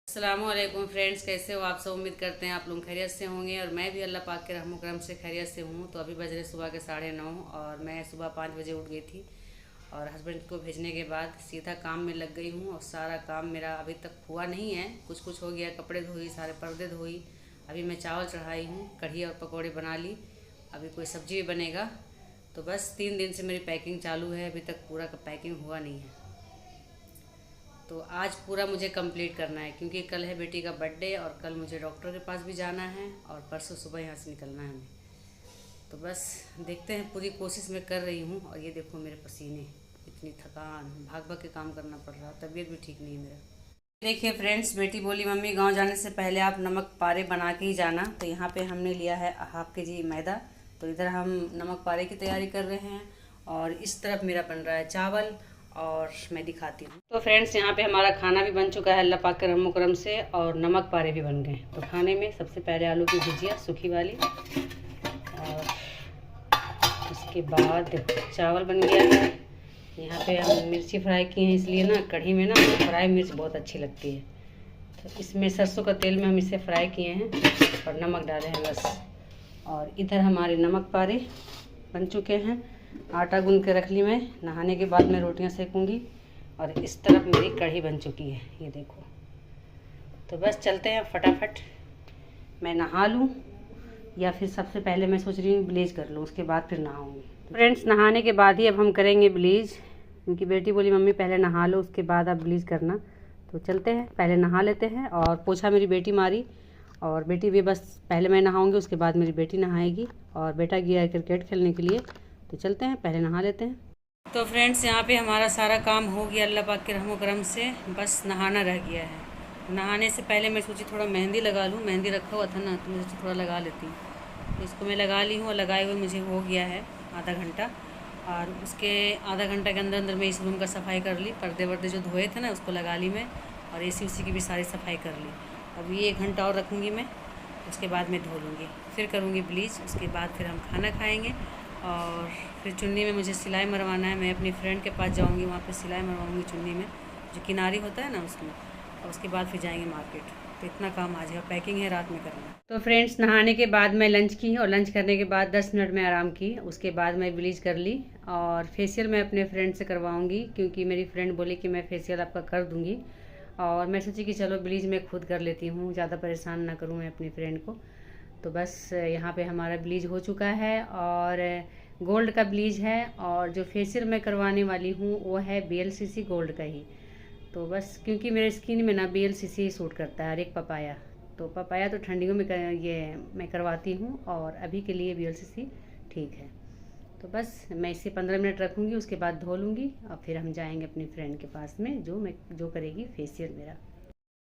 अस्सलामुअलैकुम फ्रेंड्स, कैसे हो आप सब। उम्मीद करते हैं आप लोग खैरियत से होंगे और मैं भी अल्लाह पाक के रहम करम से खैरियत से हूँ। तो अभी बज रहे सुबह के 9:30 और मैं सुबह 5 बजे उठ गई थी और हस्बैंड को भेजने के बाद सीधा काम में लग गई हूँ। और सारा काम मेरा अभी तक हुआ नहीं है, कुछ कुछ हो गया। कपड़े धोई, सारे पर्दे धोई, अभी मैं चावल चढ़ाई हूँ, कढ़ी और पकौड़े बना ली, अभी कोई सब्जी भी बनेगा। तो बस 3 दिन से मेरी पैकिंग चालू है, अभी तक पूरा का पैकिंग हुआ नहीं है। तो आज पूरा मुझे कंप्लीट करना है क्योंकि कल है बेटी का बर्थडे और कल मुझे डॉक्टर के पास भी जाना है और परसों सुबह यहाँ से निकलना है हमें। तो बस देखते हैं, पूरी कोशिश मैं कर रही हूँ। और ये देखो मेरे पसीने, इतनी थकान, भाग भाग के काम करना पड़ रहा, तबीयत भी ठीक नहीं है मेरा। देखिए फ्रेंड्स, बेटी बोली मम्मी गांव जाने से पहले आप नमक पारे बना के ही जाना। तो यहाँ पे हमने लिया है हाफ के जी मैदा। तो इधर हम नमक पारे की तैयारी कर रहे हैं और इस तरफ मेरा बन रहा है चावल और मैं दिखाती हूँ। तो फ्रेंड्स, यहाँ पे हमारा खाना भी बन चुका है अल्लाह पाक के रहम करम से और नमक पारे भी बन गए। तो खाने में सबसे पहले आलू की भुजिया सूखी वाली और उसके बाद चावल बन गया है। यहाँ पे हम मिर्ची फ्राई किए हैं, इसलिए ना कढ़ी में ना फ्राई मिर्च बहुत अच्छी लगती है। तो इसमें सरसों का तेल में हम इसे फ्राई किए हैं और नमक डाले हैं बस। और इधर हमारे नमक पारे बन चुके हैं। आटा गूंद के रख ली मैं, नहाने के बाद मैं रोटियां सेकूंगी। और इस तरफ मेरी कढ़ी बन चुकी है, ये देखो। तो बस चलते हैं फटाफट, मैं नहा लूँ या फिर सबसे पहले मैं सोच रही हूँ ब्लीच कर लूँ, उसके बाद फिर नहाऊंगी। फ्रेंड्स, नहाने के बाद ही अब हम करेंगे ब्लीच, क्योंकि बेटी बोली मम्मी पहले नहा लो उसके बाद आप ब्लीच करना। तो चलते हैं, पहले नहा लेते हैं। और पोछा मेरी बेटी मारी और बेटी भी, बस पहले मैं नहाऊंगी उसके बाद मेरी बेटी नहाएगी। और बेटा गया है क्रिकेट खेलने के लिए। तो चलते हैं, पहले नहा लेते हैं। तो फ्रेंड्स, यहाँ पे हमारा सारा काम हो गया अल्लाह पाक के रहम करम से, बस नहाना रह गया है। नहाने से पहले मैं सोची थोड़ा मेहंदी लगा लूँ, मेहंदी रखा हुआ था ना तो मैं सोची थोड़ा लगा लेती हूँ। तो इसको मैं लगा ली हूँ और लगाए हुए मुझे हो गया है आधा घंटा। और उसके आधा घंटा के अंदर अंदर मैं इस रूम का सफाई कर ली, पर्दे वर्दे जो धोए थे ना उसको लगा ली मैं, और एसी उसी की भी सारी सफाई कर ली। अब ये 1 घंटा और रखूँगी मैं, उसके बाद मैं धो लूँगी, फिर करूँगी ब्लीच। उसके बाद फिर हम खाना खाएँगे और फिर चुन्नी में मुझे सिलाई मरवाना है। मैं अपनी फ्रेंड के पास जाऊँगी, वहाँ पे सिलाई मरवाऊँगी चुन्नी में, जो किनारी होता है ना उसमें। और उसके बाद फिर जाएंगे मार्केट। तो इतना काम आज है, पैकिंग है रात में करना। तो फ्रेंड्स, नहाने के बाद मैं लंच की और लंच करने के बाद 10 मिनट में आराम की। उसके बाद मैं ब्लीच कर ली और फेशियल मैं अपने फ्रेंड से करवाऊँगी, क्योंकि मेरी फ्रेंड बोली कि मैं फेशियल आपका कर दूँगी। और मैं सोची कि चलो ब्लीच मैं खुद कर लेती हूँ, ज़्यादा परेशान ना करूँ मैं अपनी फ्रेंड को। तो बस यहाँ पे हमारा ब्लीच हो चुका है और गोल्ड का ब्लीच है। और जो फेशियल मैं करवाने वाली हूँ वो है BLCC गोल्ड का ही। तो बस क्योंकि मेरे स्किन में ना BLCC ही सूट करता है, और एक पपाया। तो पपाया तो ठंडियों में ये मैं करवाती हूँ और अभी के लिए BLCC ठीक है। तो बस मैं इसे 15 मिनट रखूँगी, उसके बाद धो लूँगी और फिर हम जाएंगे अपनी फ्रेंड के पास में, जो करेगी फेशियल मेरा।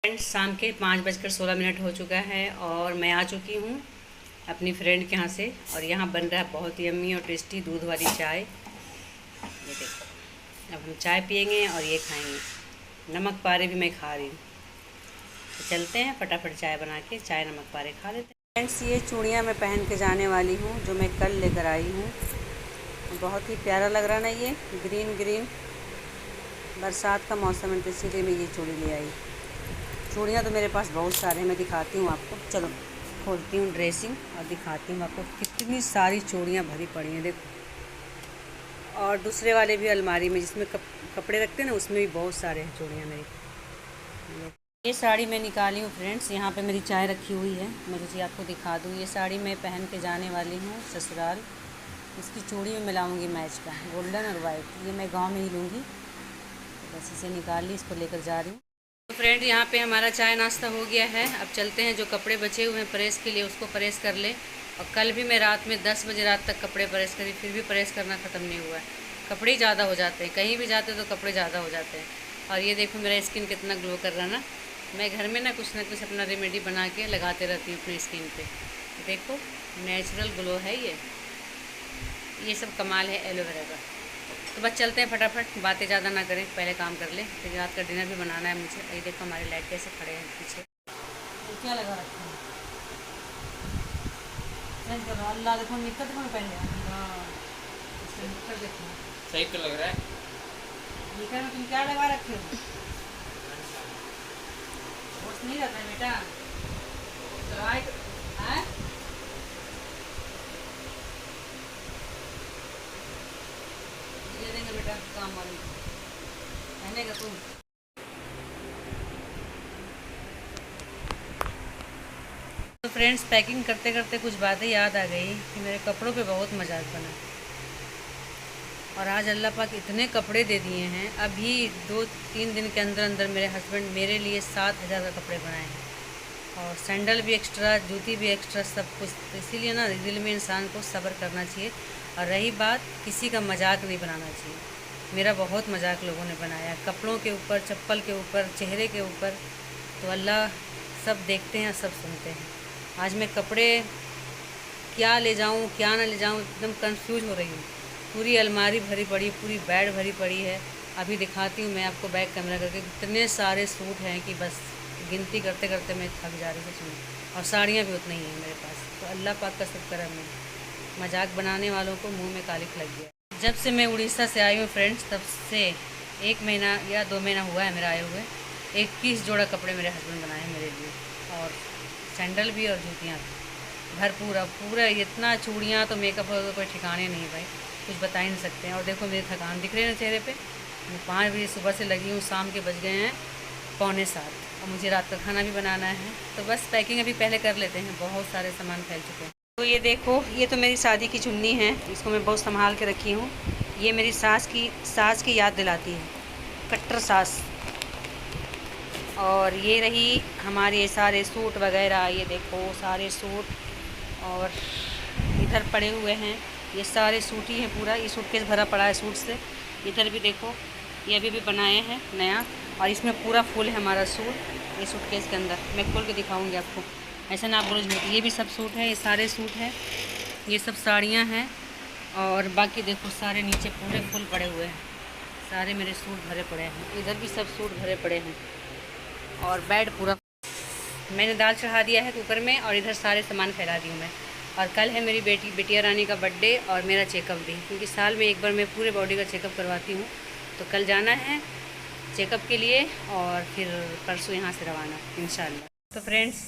फ्रेंड्स, शाम के 5:16 हो चुका है और मैं आ चुकी हूँ अपनी फ्रेंड के यहाँ से। और यहाँ बन रहा है बहुत ही यम्मी और टेस्टी दूध वाली चाय, ये देखो। अब हम चाय पियेंगे और ये खाएंगे। नमक पारे भी मैं खा रही हूँ। तो चलते हैं फटाफट चाय बना के चाय नमक पारे खा लेते हैं। फ्रेंड्स, ये चूड़ियाँ मैं पहन के जाने वाली हूँ, जो मैं कल लेकर आई हूँ। बहुत ही प्यारा लग रहा ना, ये ग्रीन ग्रीन। बरसात का मौसम है तो इसीलिए मैं ये चूड़ी ले आई। चूड़ियाँ तो मेरे पास बहुत सारे हैं, मैं दिखाती हूँ आपको। चलो खोलती हूँ ड्रेसिंग और दिखाती हूँ आपको, कितनी सारी चूड़ियाँ भरी पड़ी हैं देखो। और दूसरे वाले भी अलमारी में जिसमें कपड़े रखते हैं ना, उसमें भी बहुत सारे हैं चूड़ियाँ मेरी। ये साड़ी मैं निकाली हूँ फ्रेंड्स, यहाँ पे मेरी चाय रखी हुई है, मैं तुझे आपको दिखा दूँ। ये साड़ी मैं पहन के जाने वाली हूँ ससुराल। इसकी चूड़ी में मिलाऊँगी मैच का, गोल्डन और वाइट। ये मैं गाँव में ही लूँगी। तो बस इसे निकाल ली, इसको लेकर जा रही हूँ। तो फ्रेंड, यहाँ पे हमारा चाय नाश्ता हो गया है। अब चलते हैं, जो कपड़े बचे हुए हैं प्रेस के लिए उसको प्रेस कर ले। और कल भी मैं रात में 10 बजे रात तक कपड़े प्रेस करी, फिर भी प्रेस करना ख़त्म नहीं हुआ है। कपड़े ही ज़्यादा हो जाते हैं, कहीं भी जाते तो कपड़े ज़्यादा हो जाते हैं। और ये देखो मेरा स्किन कितना ग्लो कर रहा है ना। मैं घर में ना कुछ अपना रेमेडी बना के लगाते रहती हूँ अपनी स्किन पे। देखो नेचुरल ग्लो है ये सब कमाल है एलोवेरा का। तो बस चलते हैं फटाफट, बातें ज़्यादा ना करें, पहले काम कर ले, फिर रात का डिनर भी बनाना है मुझे। ये देखो हमारे लाइट कैसे खड़े हैं पीछे, ये क्या लगा रखा है। चेंज कर रहा अल्लाह, देखो निकल देखो पहले। हाँ, इसका निकल देखो सही तो लग रहा है। निकल में तुम क्या लगा रखे हो। नहीं रहता है बेटा, दवाई है दे देंगे बेटा, काम वाली कहने का तू। तो फ्रेंड्स, पैकिंग करते करते कुछ बातें याद आ गई कि मेरे कपड़ों पे बहुत मजाक बना, और आज अल्लाह पाक इतने कपड़े दे दिए हैं। अभी 2-3 दिन के अंदर अंदर मेरे हस्बैंड मेरे लिए 7,000 का कपड़े बनाए हैं, और सैंडल भी एक्स्ट्रा, जूती भी एक्स्ट्रा, सब कुछ। तो इसीलिए ना दिल में इंसान को सब्र करना चाहिए, और रही बात, किसी का मजाक नहीं बनाना चाहिए। मेरा बहुत मजाक लोगों ने बनाया, कपड़ों के ऊपर, चप्पल के ऊपर, चेहरे के ऊपर। तो अल्लाह सब देखते हैं, सब सुनते हैं। आज मैं कपड़े क्या ले जाऊँ क्या ना ले जाऊँ, एकदम कंफ्यूज हो रही हूँ। पूरी अलमारी भरी पड़ी, पूरी बेड भरी पड़ी है। अभी दिखाती हूँ मैं आपको बैक कैमरा करके, इतने सारे सूट हैं कि बस गिनती करते करते मैं थक जा रही हूँ सुन। और साड़ियाँ भी उतनी ही हैं मेरे पास। तो अल्लाह पाक का शुक्र है, मैं मजाक बनाने वालों को मुंह में कालिख लग गया। जब से मैं उड़ीसा से आई हूँ फ्रेंड्स, तब से 1 महीना या 2 महीना हुआ है मेरा आए हुए। 21 जोड़ा कपड़े मेरे हस्बैंड बनाए हैं मेरे लिए, और सैंडल भी और जूतियाँ भी भरपूर। अब पूरा इतना, चूड़ियाँ तो मेकअप हो तो कोई ठिकाने नहीं भाई, कुछ बता ही नहीं सकते हैं। और देखो मेरी थकान दिख रही है ना चेहरे पे। मैं 5 बजे सुबह से लगी हूँ, शाम के बज गए हैं 6:45, और मुझे रात का खाना भी बनाना है। तो बस पैकिंग अभी पहले कर लेते हैं, बहुत सारे सामान फैल चुके हैं। तो ये देखो, ये तो मेरी शादी की चुन्नी है, इसको मैं बहुत संभाल के रखी हूँ। ये मेरी सास की याद दिलाती है, कट्टर सास। और ये रही हमारे सारे सूट वगैरह, ये देखो सारे सूट, और इधर पड़े हुए हैं ये सारे सूट ही हैं। पूरा ये सूटकेस भरा पड़ा है सूट से। इधर भी देखो, ये अभी भी बनाए हैं नया, और इसमें पूरा फुल है हमारा सूट ये सूटकेस के अंदर। मैं खोल के दिखाऊंगी आपको, ऐसा ना आप बोलो झूठ। ये भी सब सूट है, ये सारे सूट हैं, ये सब साड़ियाँ हैं। और बाकी देखो सारे नीचे पूरे फुल पड़े हुए हैं, सारे मेरे सूट भरे पड़े हैं। इधर भी सब सूट भरे पड़े हैं, और बेड पूरा। मैंने दाल चढ़ा दिया है कुकर में, और इधर सारे सामान फैला दी हूँ मैं। और कल है मेरी बिटिया रानी का बर्थडे, और मेरा चेकअप भी, क्योंकि साल में एक बार मैं पूरे बॉडी का चेकअप करवाती हूँ। तो कल जाना है चेकअप के लिए, और फिर परसों यहाँ से रवाना इंशाल्लाह। तो फ्रेंड्स,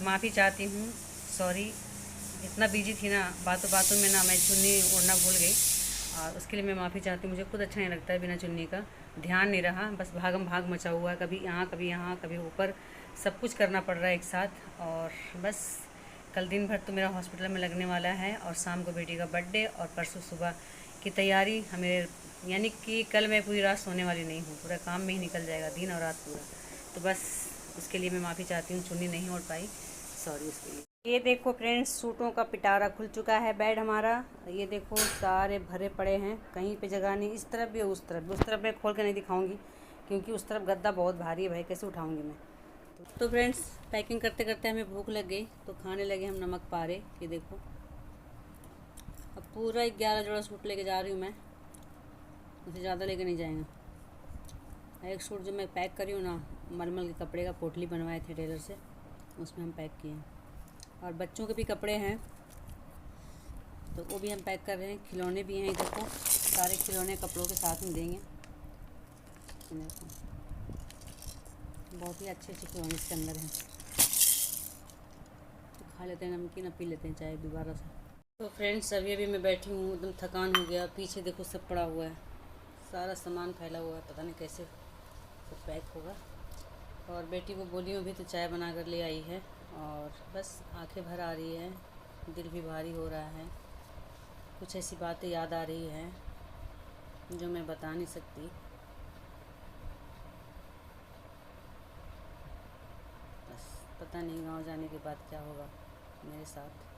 माफ़ी चाहती हूँ, सॉरी, इतना बिजी थी ना बातों बातों में ना, मैं चुन्नी ओढ़ना भूल गई, और उसके लिए मैं माफ़ी चाहती हूँ। मुझे खुद अच्छा नहीं लगता है बिना चुन्नी का, ध्यान नहीं रहा, बस भागम भाग मचा हुआ है, कभी यहाँ कभी यहाँ कभी ऊपर, सब कुछ करना पड़ रहा है एक साथ। और बस कल दिन भर तो मेरा हॉस्पिटल में लगने वाला है, और शाम को बेटी का बर्थडे, और परसों सुबह की तैयारी हमें, यानी कि कल मैं पूरी रात सोने वाली नहीं हूँ, पूरा काम में ही निकल जाएगा दिन और रात पूरा। तो बस उसके लिए मैं माफ़ी चाहती हूँ, चुन्नी नहीं ओढ़ पाई, सॉरी उसके लिए। ये देखो फ्रेंड्स, सूटों का पिटारा खुल चुका है बेड हमारा। ये देखो सारे भरे पड़े हैं, कहीं पे जगह नहीं, इस तरफ भी उस तरफ भी। उस तरफ मैं खोल के नहीं दिखाऊंगी, क्योंकि उस तरफ गद्दा बहुत भारी है भाई, कैसे उठाऊंगी मैं। तो फ्रेंड्स, पैकिंग करते करते हमें भूख लग गई, तो खाने लगे हम नमक पारे। ये देखो, अब पूरा 11 जोड़ा सूट लेके जा रही हूँ मैं, मुझे ज़्यादा लेके नहीं जाएंगे। एक सूट जो मैं पैक करी हूँ ना, मलमल के कपड़े का पोटली बनवाए थे टेलर से, उसमें हम पैक किए हैं। और बच्चों के भी कपड़े हैं, तो वो भी हम पैक कर रहे हैं। खिलौने भी हैं, इधर को सारे खिलौने कपड़ों के साथ में देंगे। बहुत ही अच्छे अच्छे खिलौने इसके अंदर हैं, तो खा लेते हैं नमकीन, अब पी लेते हैं चाय दोबारा से। तो फ्रेंड्स, अभी मैं बैठी हूँ, एकदम थकान हो गया। पीछे देखो सब पड़ा हुआ है, सारा सामान फैला हुआ है, पता नहीं कैसे तो पैक होगा। और बेटी को बोली हूँ भी तो चाय बना कर ले आई है, और बस आंखें भर आ रही है, दिल भी भारी हो रहा है। कुछ ऐसी बातें याद आ रही हैं जो मैं बता नहीं सकती। बस पता नहीं गांव जाने के बाद क्या होगा मेरे साथ।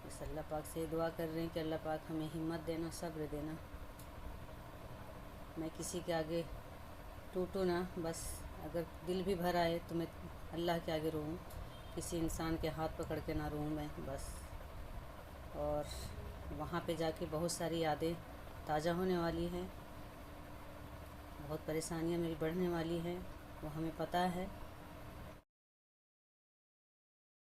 बस अल्लाह पाक से दुआ कर रहे हैं कि अल्लाह पाक हमें हिम्मत देना, सब्र देना। मैं किसी के आगे टूटूँ ना, बस अगर दिल भी भर आए तो मैं अल्लाह के आगे रोऊँ, किसी इंसान के हाथ पकड़ के ना रोऊँ मैं बस। और वहाँ पे जाके बहुत सारी यादें ताज़ा होने वाली हैं, बहुत परेशानियाँ मेरी बढ़ने वाली हैं, वो हमें पता है।